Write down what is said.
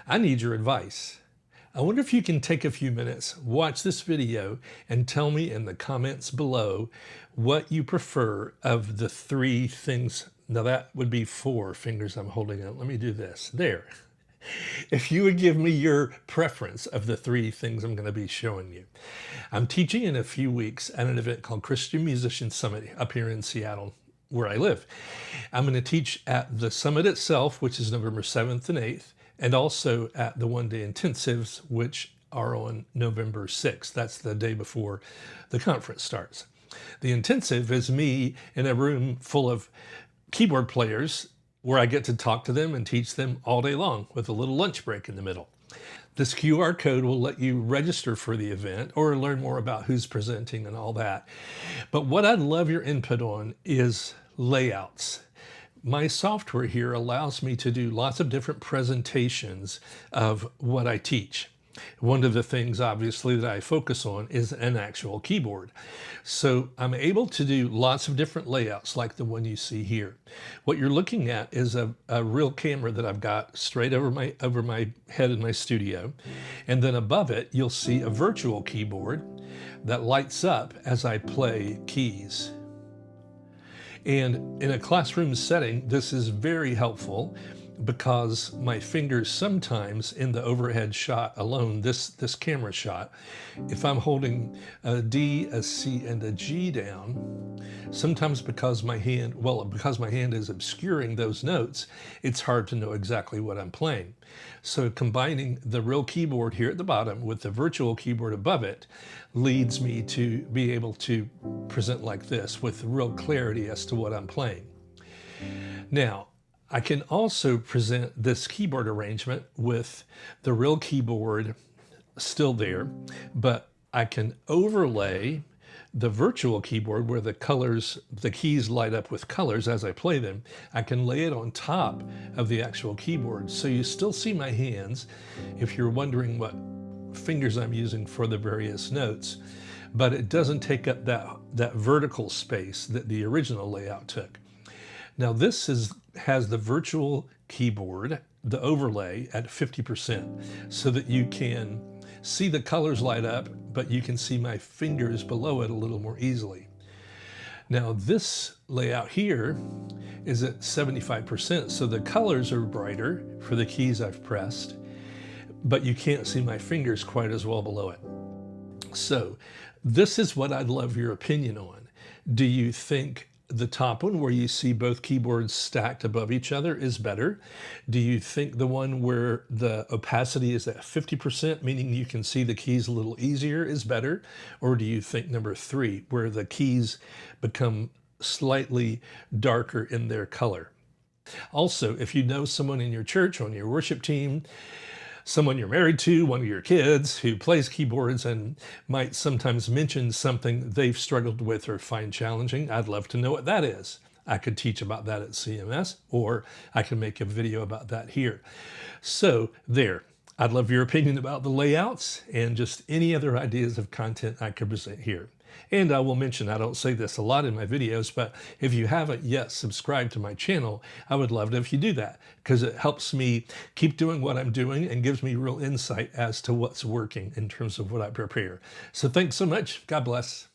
I need your advice. I wonder if you can take a few minutes, watch this video, and tell me in the comments below what you prefer of the three things. Now that would be four fingers I'm holding out. Let me do this. There. If you would give me your preference of the three things I'm going to be showing you. I'm teaching in a few weeks at an event called Christian Musician Summit up here in Seattle, where I live. I'm going to teach at the summit itself, which is November 7th and 8th, and also at the one-day intensives, which are on November 6th. That's the day before the conference starts. The intensive is me in a room full of keyboard players where I get to talk to them and teach them all day long with a little lunch break in the middle. This QR code will let you register for the event or learn more about who's presenting and all that. But what I'd love your input on is layouts. My software here allows me to do lots of different presentations of what I teach. One of the things, obviously, that I focus on is an actual keyboard. So I'm able to do lots of different layouts like the one you see here. What you're looking at is a real camera that I've got straight over my head in my studio. And then above it, you'll see a virtual keyboard that lights up as I play keys. And in a classroom setting, this is very helpful because my fingers sometimes in the overhead shot alone, this camera shot, if I'm holding a D, a C, and a G down, sometimes because my hand is obscuring those notes, it's hard to know exactly what I'm playing. So combining the real keyboard here at the bottom with the virtual keyboard above it leads me to be able to present like this with real clarity as to what I'm playing. Now, I can also present this keyboard arrangement with the real keyboard still there, but I can overlay the virtual keyboard where the keys light up with colors as I play them. I can lay it on top of the actual keyboard. So you still see my hands if you're wondering what fingers I'm using for the various notes, but it doesn't take up that vertical space that the original layout took. Now this has the virtual keyboard, the overlay at 50%, so that you can see the colors light up, but you can see my fingers below it a little more easily. Now this layout here is at 75%, so the colors are brighter for the keys I've pressed, but you can't see my fingers quite as well below it. So this is what I'd love your opinion on. Do you think the top one where you see both keyboards stacked above each other is better? Do you think the one where the opacity is at 50%, meaning you can see the keys a little easier, is better? Or do you think number 3, where the keys become slightly darker in their color? Also, if you know someone in your church, on your worship team, someone you're married to, one of your kids who plays keyboards and might sometimes mention something they've struggled with or find challenging, I'd love to know what that is. I could teach about that at CMS, or I can make a video about that here. So there, I'd love your opinion about the layouts and just any other ideas of content I could present here. And I will mention, I don't say this a lot in my videos, but if you haven't yet subscribed to my channel, I would love it if you do that, because it helps me keep doing what I'm doing and gives me real insight as to what's working in terms of what I prepare. So thanks so much. God bless.